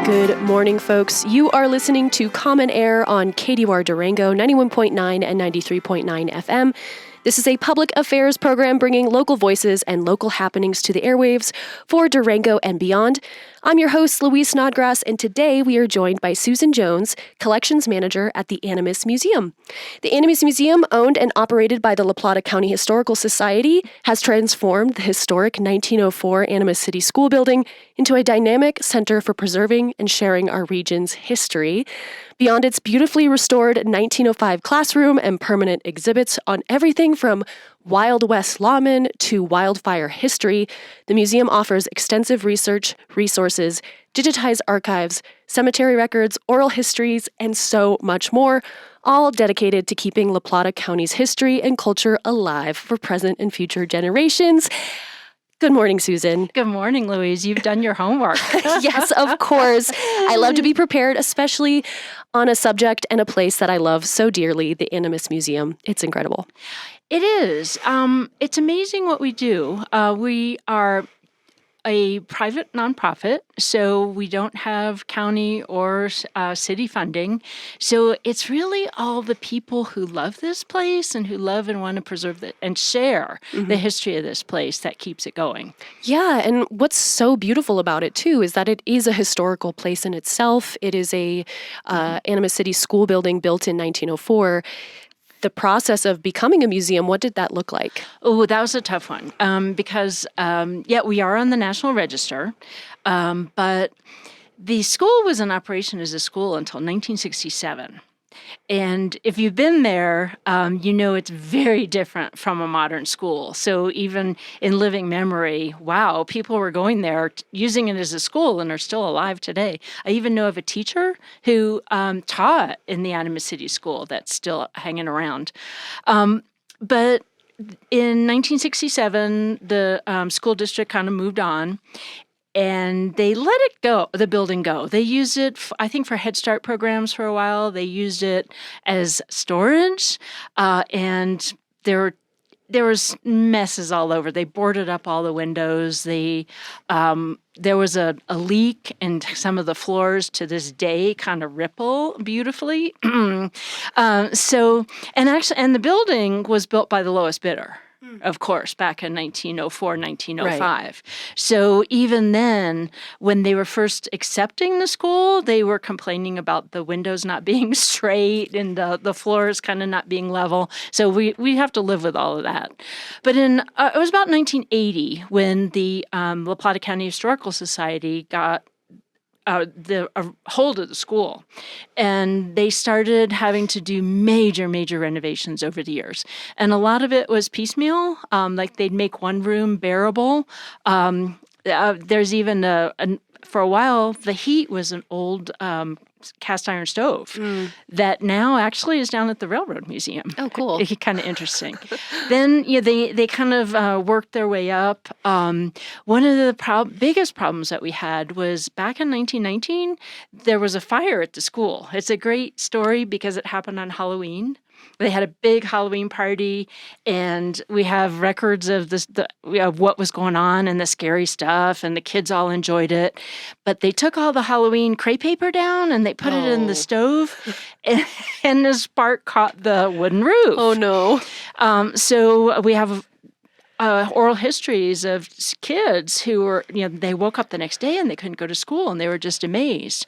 Good morning, folks. You are listening to Common Air on KDUR Durango, 91.9 and 93.9 FM. This is a public affairs program bringing local voices and local happenings to the airwaves for Durango and beyond. I'm your host, Louise Snodgrass, and today we are joined by Susan Jones, Collections Manager at the Animas Museum. The Animas Museum, owned and operated by the La Plata County Historical Society, has transformed the historic 1904 Animas City School building into a dynamic center for preserving and sharing our region's history. Beyond its beautifully restored 1905 classroom and permanent exhibits on everything from Wild West lawmen to wildfire history, the museum offers extensive research, resources, digitized archives, cemetery records, oral histories, and so much more, all dedicated to keeping La Plata County's history and culture alive for present and future generations. Good morning, Susan. Good morning, Louise. You've done your homework. Yes, of course. I love to be prepared, especially on a subject and a place that I love so dearly, the Animas Museum. It's incredible. It is. It's amazing what we do. We are a private nonprofit, so we don't have county or city funding. So it's really all the people who love this place and who love and want to preserve it and share the history of this place that keeps it going. Yeah, and what's so beautiful about it, too, is that it is a historical place in itself. It is a Animas City school building built in 1904. The process of becoming a museum, what did that look like? Oh, that was a tough one because, we are on the National Register, but the school was in operation as a school until 1967. And if you've been there, you know it's very different from a modern school. So even in living memory, wow, people were going there using it as a school and are still alive today. I even know of a teacher who taught in the Animas City School that's still hanging around. But in 1967, the school district kind of moved on. And they let it go, the building go. They used it, I think, for Head Start programs for a while. They used it as storage, and there was messes all over. They boarded up all the windows. There was a leak, and some of the floors to this day kind of ripple beautifully. And the building was built by the lowest bidder. Of course, back in 1904, 1905. Right. So even then, when they were first accepting the school, they were complaining about the windows not being straight and the floors kind of not being level. So we have to live with all of that. But it was about 1980 when the La Plata County Historical Society got the hold of the school, and they started having to do major renovations over the years, and a lot of it was piecemeal. Like they'd make one room bearable. There's even for a while the heat was an old cast iron stove that now actually is down at the Railroad Museum. Oh, cool! It's kind of interesting. Then they kind of worked their way up. One of the biggest problems that we had was back in 1919, there was a fire at the school. It's a great story because it happened on Halloween. They had a big Halloween party, and we have records of of what was going on and the scary stuff, and the kids all enjoyed it. But they took all the Halloween crepe paper down, and they put it in the stove, and the spark caught the wooden roof. Oh, no. So we have oral histories of kids who were, they woke up the next day and they couldn't go to school and they were just amazed.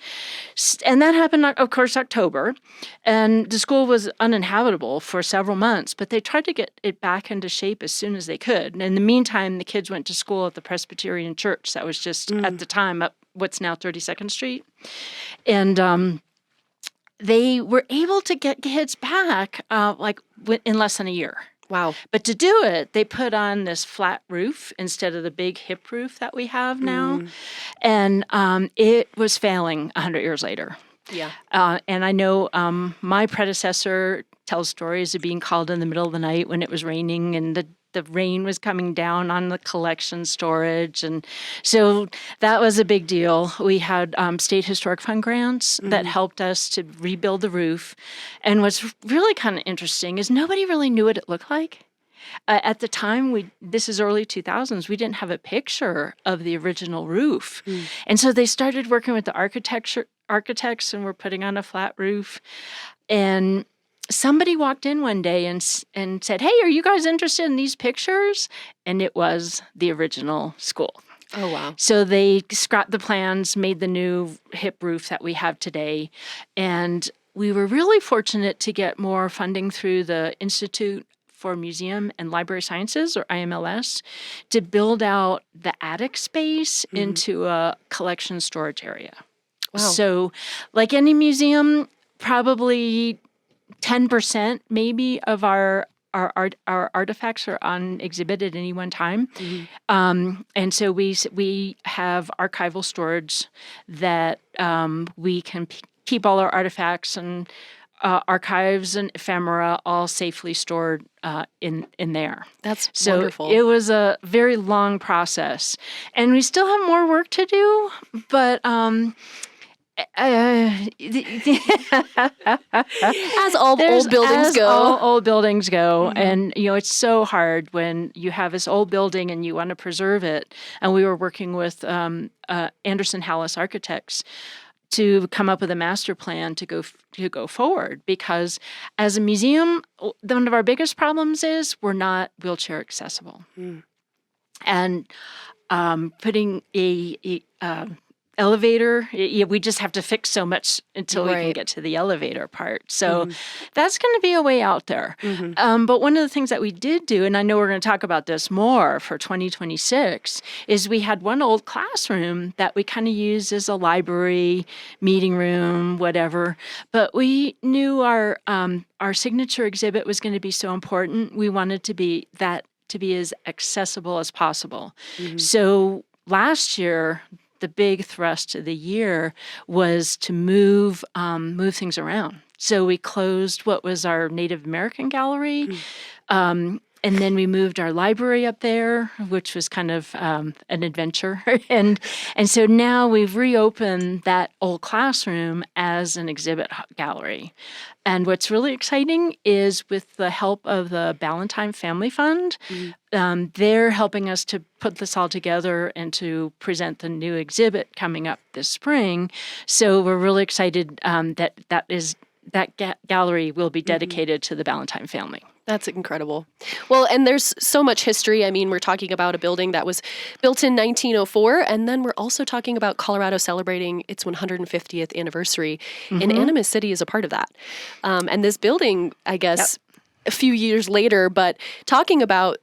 And that happened, of course, October. And the school was uninhabitable for several months, but they tried to get it back into shape as soon as they could. And in the meantime, the kids went to school at the Presbyterian Church. That was just at the time up what's now 32nd Street. And they were able to get kids back in less than a year. Wow. But to do it, they put on this flat roof instead of the big hip roof that we have now. And it was failing 100 years later. Yeah. And I know my predecessor tells stories of being called in the middle of the night when it was raining and the rain was coming down on the collection storage. And so that was a big deal. We had state historic fund grants that helped us to rebuild the roof. And what's really kind of interesting is nobody really knew what it looked like. At the time, this is early 2000s, we didn't have a picture of the original roof. And so they started working with the architects and were putting on a flat roof. And somebody walked in one day and said, "Hey, are you guys interested in these pictures?" And it was the original school. Oh, wow. So they scrapped the plans, made the new hip roof that we have today. And we were really fortunate to get more funding through the Institute for Museum and Library Sciences, or IMLS, to build out the attic space into a collection storage area. Wow. So like any museum, probably 10% maybe of our artifacts are on exhibit at any one time. And so we have archival storage that we can keep all our artifacts and archives and ephemera all safely stored in there. That's so wonderful. It was a very long process. And we still have more work to do, but as all old buildings go. All old buildings go. And, it's so hard when you have this old building and you want to preserve it. And we were working with Anderson Hallis Architects to come up with a master plan to go forward, because as a museum, one of our biggest problems is we're not wheelchair accessible. And putting a elevator, we just have to fix so much until we can get to the elevator part. So that's going to be a way out there. But one of the things that we did do, and I know we're going to talk about this more for 2026, is we had one old classroom that we kind of used as a library, meeting room, whatever. But we knew our signature exhibit was going to be so important. We wanted to be as accessible as possible. So last year, the big thrust of the year was to move things around. So we closed what was our Native American gallery, and then we moved our library up there, which was kind of an adventure. and so now we've reopened that old classroom as an exhibit gallery. And what's really exciting is with the help of the Ballantyne Family Fund, they're helping us to put this all together and to present the new exhibit coming up this spring. So we're really excited that gallery will be dedicated to the Ballantyne family. That's incredible. Well, and there's so much history. I mean, we're talking about a building that was built in 1904, and then we're also talking about Colorado celebrating its 150th anniversary, and Animas City is a part of that. And this building, I guess, a few years later, but talking about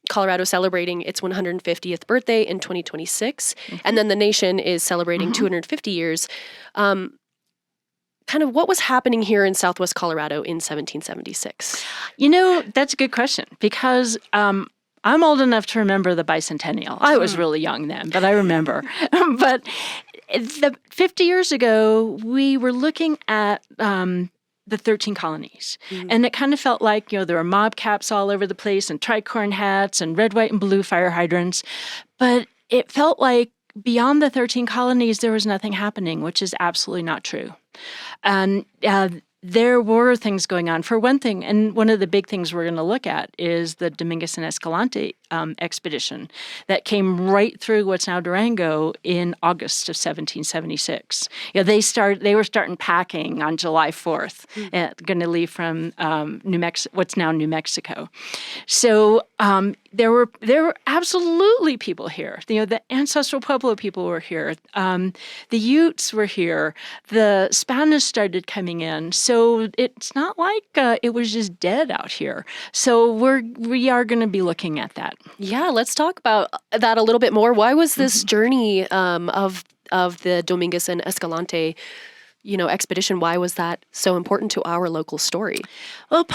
Colorado celebrating its 150th birthday in 2026, and then the nation is celebrating 250 years. Kind of what was happening here in Southwest Colorado in 1776? That's a good question, because I'm old enough to remember the bicentennial. I was really young then, but I remember. But 50 years ago, we were looking at the 13 colonies. And it kind of felt like, there were mob caps all over the place and tricorn hats and red, white, and blue fire hydrants. But it felt like beyond the 13 colonies, there was nothing happening, which is absolutely not true. And there were things going on. For one thing, and one of the big things we're going to look at is the Dominguez and Escalante expedition that came right through what's now Durango in August of 1776. They were starting packing on July 4th, going to leave from what's now New Mexico. So there were absolutely people here. The ancestral Pueblo people were here. The Utes were here. The Spanish started coming in. So it's not like it was just dead out here. So we are going to be looking at that. Yeah, let's talk about that a little bit more. Why was this journey of the Dominguez and Escalante, expedition? Why was that so important to our local story? Well,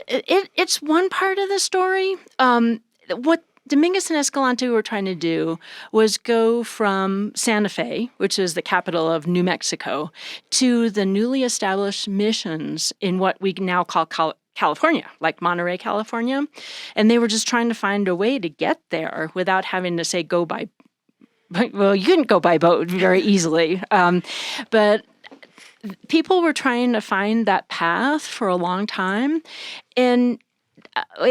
it's one part of the story. What Dominguez and Escalante were trying to do was go from Santa Fe, which is the capital of New Mexico, to the newly established missions in what we now call California, like Monterey, California. And they were just trying to find a way to get there without having to say go by. Well, you couldn't go by boat very easily. But people were trying to find that path for a long time. And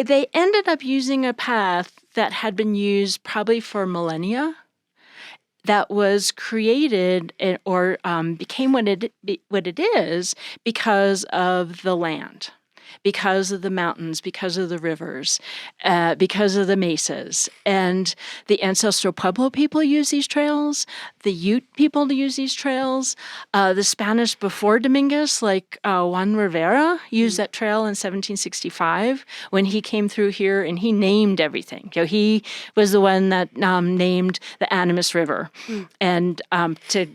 they ended up using a path that had been used probably for millennia, that was created or became what it is because of the land, because of the mountains, because of the rivers, because of the mesas. And the ancestral Pueblo people use these trails, the Ute people use these trails, the Spanish before Dominguez, like Juan Rivera, used that trail in 1765 when he came through here, and he named everything. He was the one that named the Animas River. And to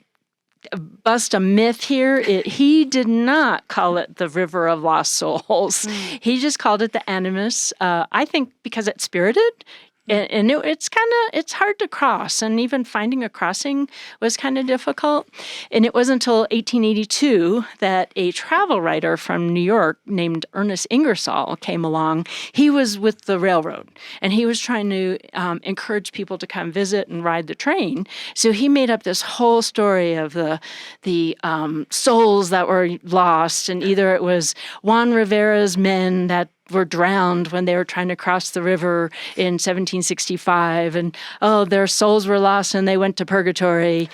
bust a myth here, he did not call it the River of Lost Souls. He just called it the Animas, I think because it's spirited. And it's hard to cross, and even finding a crossing was kind of difficult. And it wasn't until 1882 that a travel writer from New York named Ernest Ingersoll came along. He was with the railroad, and he was trying to encourage people to come visit and ride the train. So he made up this whole story of the souls that were lost, and either it was Juan Rivera's men that were drowned when they were trying to cross the river in 1765, and their souls were lost and they went to purgatory,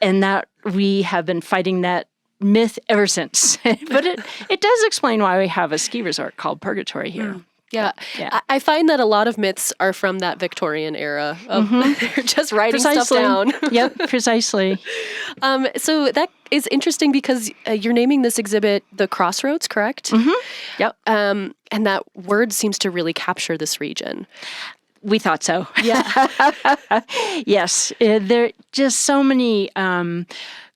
and that we have been fighting that myth ever since. But it does explain why we have a ski resort called Purgatory here. Yeah. I find that a lot of myths are from that Victorian era of they're just writing stuff down. Yep, precisely. So that is interesting because you're naming this exhibit the Crossroads, correct? Yep. And that word seems to really capture this region. We thought so. Yeah. Yes. There are just so many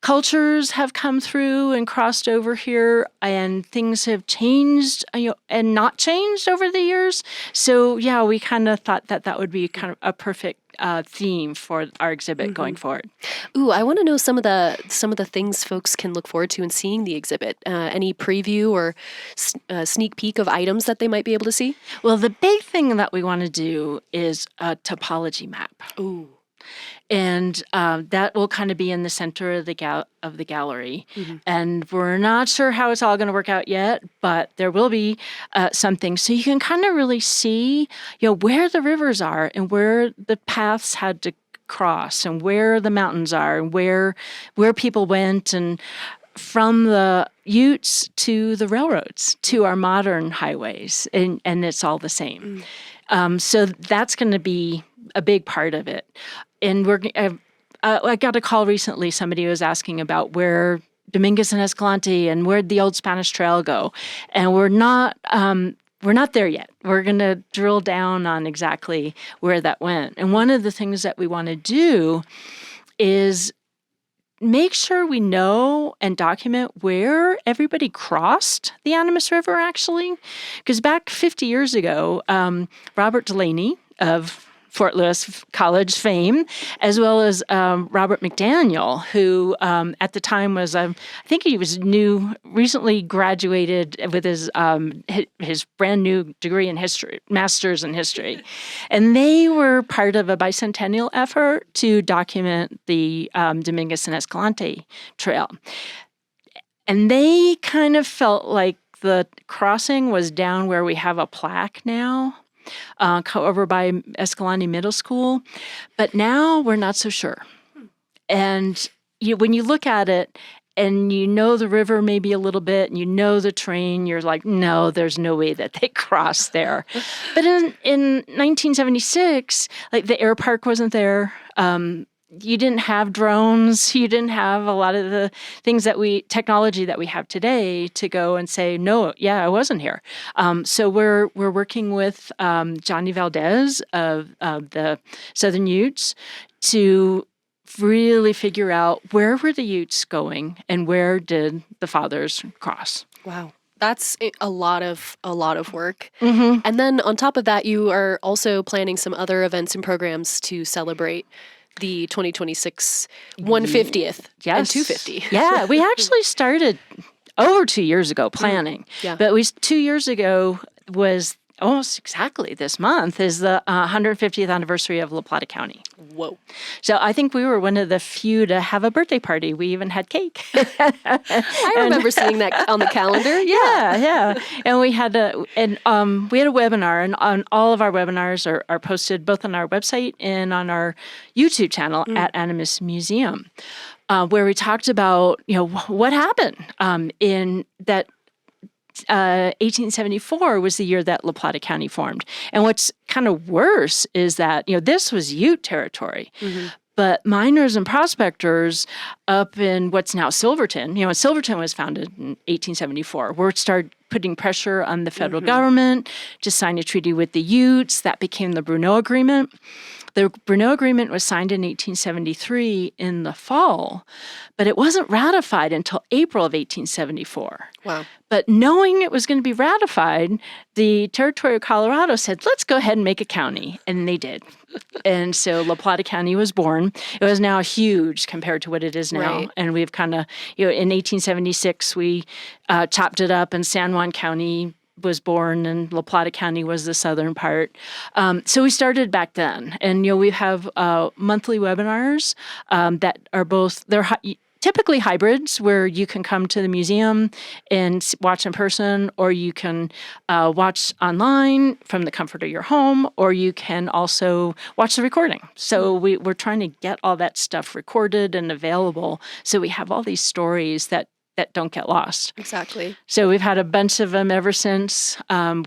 cultures have come through and crossed over here, and things have changed and not changed over the years. So, yeah, we kind of thought that would be kind of a perfect theme for our exhibit going forward. Ooh, I want to know some of the things folks can look forward to in seeing the exhibit. Any preview or sneak peek of items that they might be able to see? Well, the big thing that we want to do is a topology map. Ooh. And that will kind of be in the center of the gallery. And we're not sure how it's all going to work out yet, but there will be something. So you can kind of really see, where the rivers are and where the paths had to cross and where the mountains are and where people went, and from the Utes to the railroads to our modern highways, and it's all the same. So that's going to be a big part of it. And I got a call recently. Somebody was asking about where Dominguez and Escalante and where'd the old Spanish Trail go, and we're not there yet. We're going to drill down on exactly where that went. And one of the things that we want to do is make sure we know and document where everybody crossed the Animas River, actually. Because back 50 years ago, Robert Delaney of Fort Lewis College fame, as well as Robert McDaniel, who at the time was, I think he was recently graduated with his brand new degree in history, master's in history. And they were part of a bicentennial effort to document the Dominguez and Escalante Trail. And they kind of felt like the crossing was down where we have a plaque now, over by Escalante Middle School. But now we're not so sure. And when you look at it and you know the river maybe a little bit and you know the train, you're like, no, there's no way that they crossed there. But in 1976, like the air park wasn't there. You didn't have drones. You didn't have a lot of the things technology that we have today to go and say, no, yeah, I wasn't here. So we're working with Johnny Valdez of the Southern Utes to really figure out where were the Utes going and where did the fathers cross. Wow. That's a lot of work. And then on top of that, you are also planning some other events and programs to celebrate the 2026 150th and 250. Yeah, we actually started over 2 years ago planning. Yeah. But 2 years ago was almost exactly this month is the 150th anniversary of La Plata County. Whoa. So I think we were one of the few to have a birthday party. We even had cake. I remember seeing that on the calendar. Yeah. And we had a webinar, and on all of our webinars are posted both on our website and on our YouTube channel at Animas Museum, where we talked about, what happened in that 1874 was the year that La Plata County formed. And what's kind of worse is that, this was Ute territory. But miners and prospectors up in what's now Silverton, Silverton was founded in 1874, were started putting pressure on the federal government to sign a treaty with the Utes. That became the Bruneau Agreement. The Bruneau Agreement was signed in 1873 in the fall, but it wasn't ratified until April of 1874. Wow. But knowing it was going to be ratified, the Territory of Colorado said, let's go ahead and make a county. And they did. And so La Plata County was born. It was now huge compared to what it is now. Right. And we've kind of, in 1876, we chopped it up, and San Juan County was born, and La Plata County was the southern part. So we started back then. And, we have monthly webinars that are both, they're typically hybrids, where you can come to the museum and watch in person, or you can watch online from the comfort of your home, or you can also watch the recording. So we're trying to get all that stuff recorded and available, so we have all these stories that don't get lost. Exactly. So we've had a bunch of them ever since.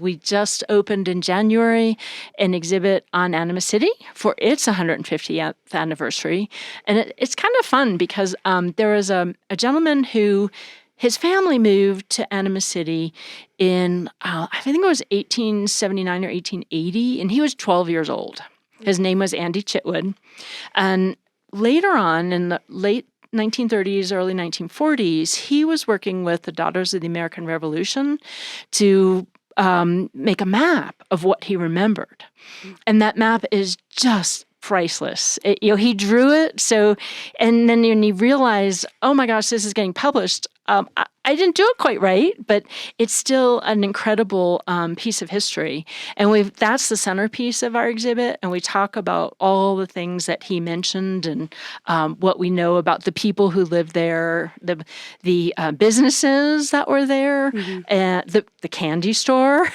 We just opened in January an exhibit on Animas City for its 150th anniversary. And it's kind of fun because there was a gentleman who, his family moved to Animas City in, I think it was 1879 or 1880, and he was 12 years old. His name was Andy Chitwood. And later on, in the late 1930s, early 1940s, he was working with the Daughters of the American Revolution to make a map of what he remembered. And that map is just priceless. He drew it, and then when he realized, oh my gosh, this is getting published, I didn't do it quite right, but it's still an incredible piece of history. And that's the centerpiece of our exhibit, and we talk about all the things that he mentioned and what we know about the people who lived there, the businesses that were there, and the candy store,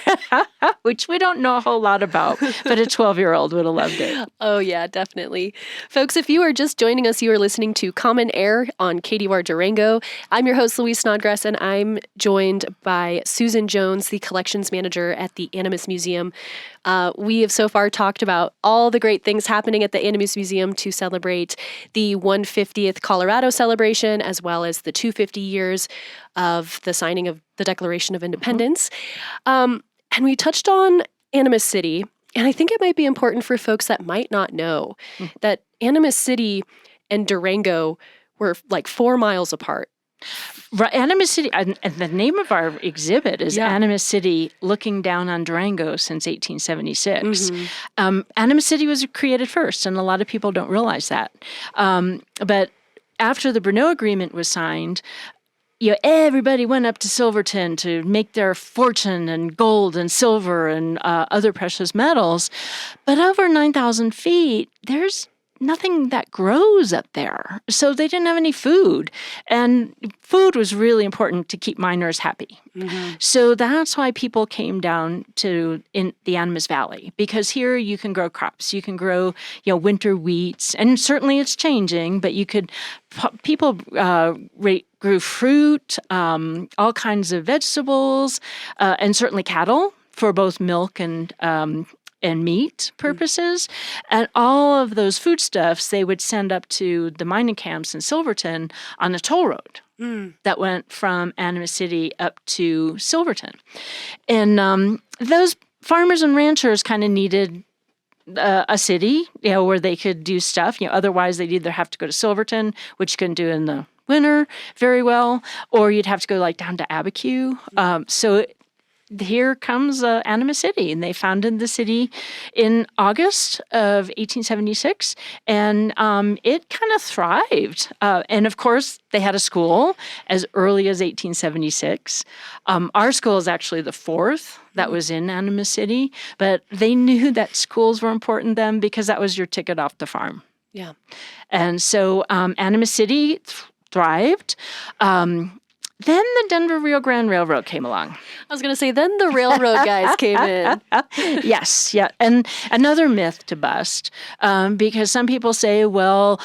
which we don't know a whole lot about, but a 12-year-old would have loved it. Oh, yeah, definitely. Folks, if you are just joining us, you are listening to Common Air on KDUR Durango. I'm your host, Louise Snodgrass, and I'm joined by Susan Jones, the collections manager at the Animas Museum. We have so far talked about all the great things happening at the Animas Museum to celebrate the 150th Colorado celebration, as well as the 250 years of the signing of the Declaration of Independence. And we touched on Animas City, and I think it might be important for folks that might not know that Animas City and Durango were like 4 miles apart. Right, Animas City, and the name of our exhibit is Animas City Looking Down on Durango since 1876. Animas City was created first, and a lot of people don't realize that. But after the Bruneau Agreement was signed, everybody went up to Silverton to make their fortune in gold and silver and other precious metals. But over 9,000 feet, there's nothing that grows up there. So they didn't have any food. And food was really important to keep miners happy. So that's why people came down to in the Animas Valley, because here you can grow crops. You can grow, winter wheats. And certainly it's changing, but people grew fruit, all kinds of vegetables, and certainly cattle for both milk and meat purposes. And all of those foodstuffs they would send up to the mining camps in Silverton on a toll road that went from Animas City up to Silverton. And those farmers and ranchers kind of needed a city, where they could do stuff. Otherwise they'd either have to go to Silverton, which you couldn't do in the winter very well, or you'd have to go down to Abiquiu. So here comes Animas City, and they founded the city in August of 1876, and it kind of thrived. And of course, they had a school as early as 1876. Our school is actually the fourth that was in Animas City, but they knew that schools were important then because that was your ticket off the farm. Yeah. And so Animas City thrived. Then the Denver Rio Grande Railroad came along. I was going to say, then the railroad guys came in. Yes, yeah. And another myth to bust, because some people say, well,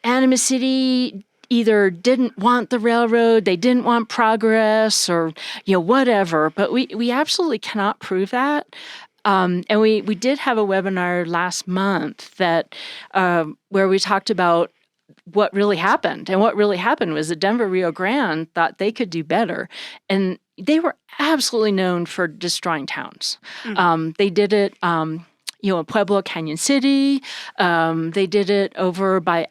Animas City either didn't want the railroad, they didn't want progress, or whatever. But we absolutely cannot prove that. And we did have a webinar last month that where we talked about what really happened. And what really happened was the Denver Rio Grande thought they could do better. And they were absolutely known for destroying towns. They did it, in Pueblo, Canyon City. They did it over by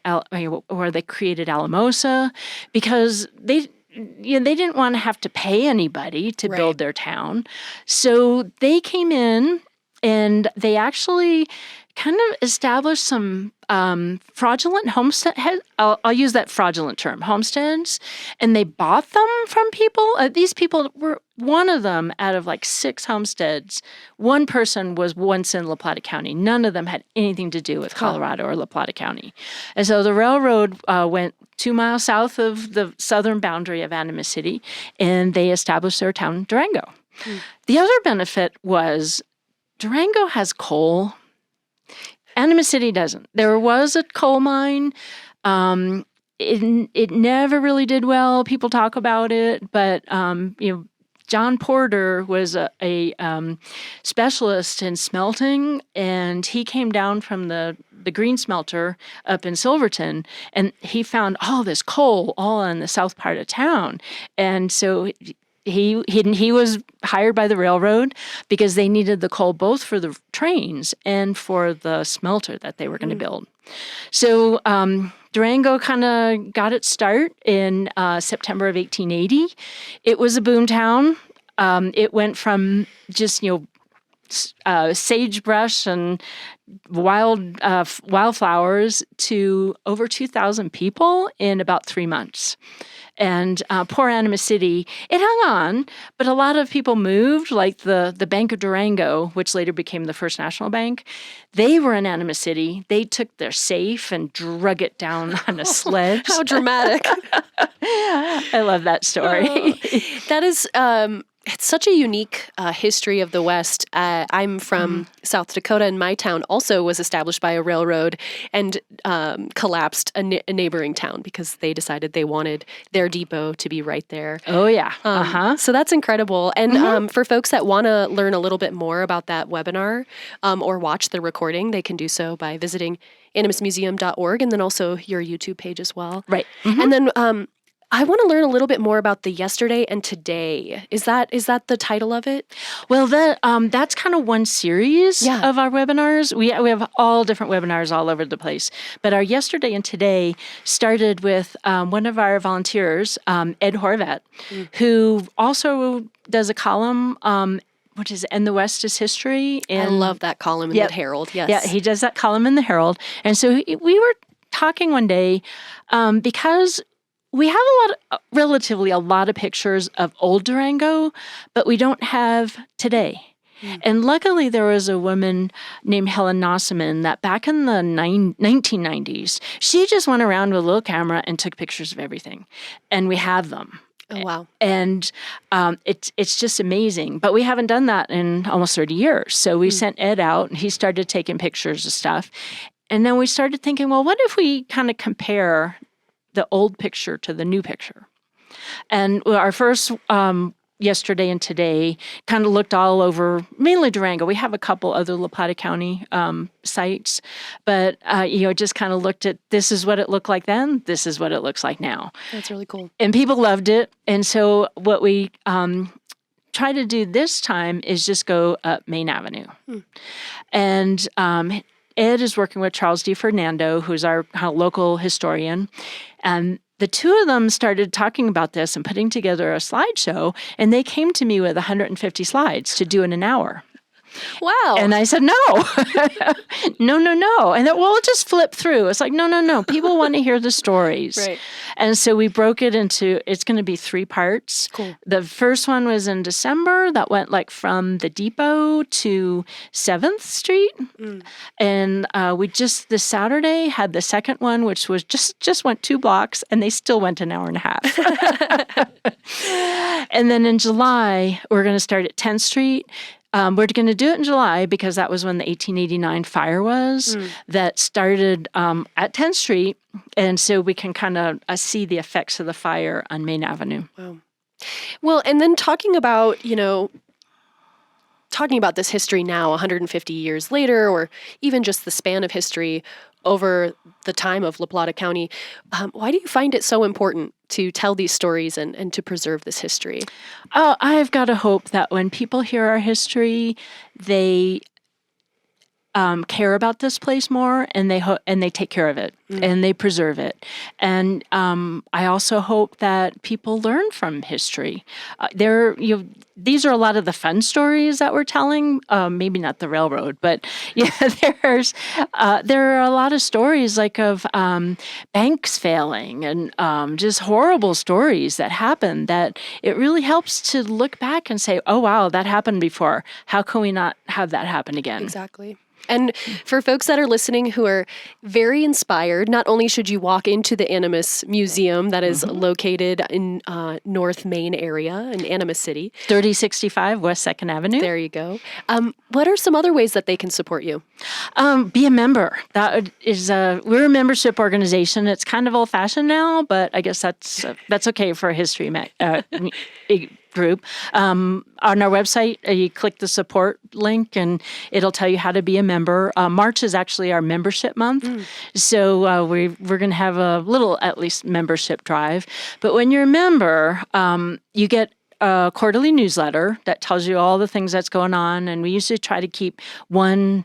where they created Alamosa because they didn't want to have to pay anybody to build their town. So they came in and they actually kind of established some fraudulent homestead. I'll use that fraudulent term, homesteads, and they bought them from people. These people were one of them out of like 6 homesteads. One person was once in La Plata County. None of them had anything to do with Colorado or La Plata County. And so the railroad went 2 miles south of the southern boundary of Animas City, and they established their town, Durango. The other benefit was Durango has coal. Animas City doesn't. There was a coal mine. It never really did well. People talk about it, but John Porter was a specialist in smelting, and he came down from the green smelter up in Silverton, and he found all this coal all in the south part of town, and so he was hired by the railroad because they needed the coal both for the trains and for the smelter that they were going to build. So Durango kind of got its start in September of 1880. It was a boom town. It went from just sagebrush and wildflowers to over 2,000 people in about 3 months. And poor Animas City, it hung on, but a lot of people moved, like the Bank of Durango, which later became the First National Bank. They were in Animas City. They took their safe and drug it down on a sledge. How dramatic. I love that story. That is... it's such a unique history of the West. I'm from South Dakota, and my town also was established by a railroad and collapsed a neighboring town because they decided they wanted their depot to be right there. Oh, yeah. So that's incredible. And for folks that want to learn a little bit more about that webinar or watch the recording, they can do so by visiting animasmuseum.org and then also your YouTube page as well. Right. And then I want to learn a little bit more about the yesterday and today. Is that the title of it? Well, that's kind of one series of our webinars. We have all different webinars all over the place. But our yesterday and today started with one of our volunteers, Ed Horvat, who also does a column which is "And the West is History." I love that column in the Herald. Yes. Yeah, he does that column in the Herald. And so we were talking one day because we have relatively a lot of pictures of old Durango, but we don't have today. And luckily, there was a woman named Helen Nossaman that back in the 1990s, she just went around with a little camera and took pictures of everything. And we have them. Oh, wow. And it's just amazing. But we haven't done that in almost 30 years. So we sent Ed out, and he started taking pictures of stuff. And then we started thinking, well, what if we kind of compare the old picture to the new picture? And our first yesterday and today kind of looked all over, mainly Durango. We have a couple other La Plata County sites, but just kind of looked at, this is what it looked like then, this is what it looks like now. That's really cool. And people loved it. And so what we try to do this time is just go up Main Avenue. And Ed is working with Charles D. Fernando, who's our local historian. And the two of them started talking about this and putting together a slideshow, and they came to me with 150 slides to do in an hour. Wow. And I said, no, no. And then, well, we'll just flip through. It's like, no. People want to hear the stories. Right. And so we broke it into, it's going to be 3 parts. Cool. The first one was in December. That went like from the depot to 7th Street. And we just, this Saturday, had the second one, which was just went 2 blocks, and they still went an hour and a half. And then in July, we're going to start at 10th Street. We're going to do it in July because that was when the 1889 fire was that started at 10th Street. And so we can kind of see the effects of the fire on Main Avenue. Wow. Well, and then talking about this history now, 150 years later, or even just the span of history over the time of La Plata County, why do you find it so important to tell these stories and to preserve this history? Oh, I've got to hope that when people hear our history, they care about this place more, and they take care of it and they preserve it. And I also hope that people learn from history. These are a lot of the fun stories that we're telling. Maybe not the railroad, but there are a lot of stories like of banks failing and just horrible stories that happen. That it really helps to look back and say, "Oh wow, that happened before. How can we not have that happen again?" Exactly. And for folks that are listening who are very inspired, not only should you walk into the Animas Museum that is located in North Main area in Animas City. 3065 West 2nd Avenue. There you go. What are some other ways that they can support you? Be a member. That is, we're a membership organization. It's kind of old-fashioned now, but I guess that's okay for a history group. On our website, you click the support link and it'll tell you how to be a member. March is actually our membership month. So we're going to have a little, at least, membership drive. But when you're a member, you get a quarterly newsletter that tells you all the things that's going on. And we usually try to keep one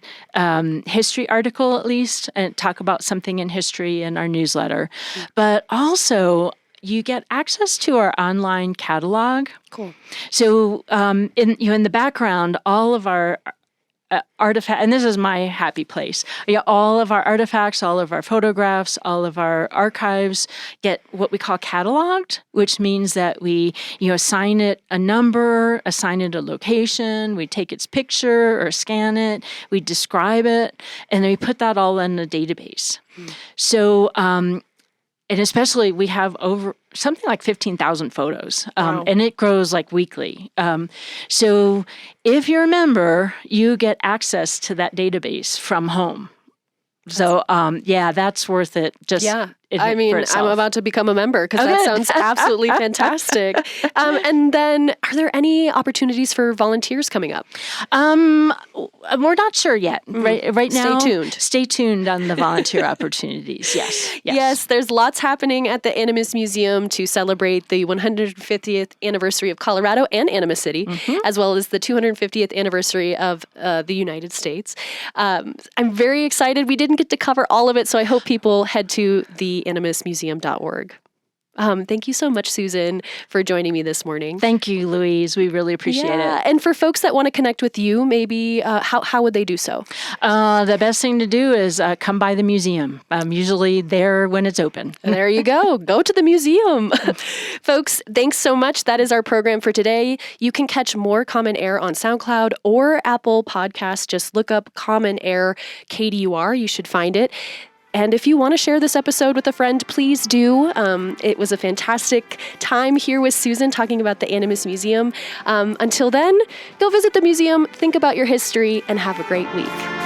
history article at least and talk about something in history in our newsletter. But also, you get access to our online catalog. Cool. So in the background, all of our artifacts, and this is my happy place. All of our artifacts, all of our photographs, all of our archives get what we call cataloged, which means that we assign it a number, assign it a location, we take its picture or scan it, we describe it, and then we put that all in a database. So and especially we have over something like 15,000 photos, Wow. and it grows like weekly. So if you're a member, you get access to that database from home. So that's worth it. Just I mean, I'm about to become a member because that sounds absolutely fantastic. And then, are there any opportunities for volunteers coming up? We're not sure yet. Right now, Stay tuned. Stay tuned on the volunteer opportunities. Yes. There's lots happening at the Animas Museum to celebrate the 150th anniversary of Colorado and Animas City, as well as the 250th anniversary of the United States. I'm very excited. We didn't get to cover all of it, so I hope people head to the animasmuseum.org. Thank you so much, Susan, for joining me this morning. Thank you, Louise. We really appreciate it. And for folks that want to connect with you, maybe how would they do so? The best thing to do is come by the museum. I'm usually there when it's open. There you go. Go to the museum. Folks, thanks so much. That is our program for today. You can catch more Common Air on SoundCloud or Apple Podcasts. Just look up Common Air KDUR. You should find it. And if you want to share this episode with a friend, please do. It was a fantastic time here with Susan talking about the Animas Museum. Until then, go visit the museum, think about your history, and have a great week.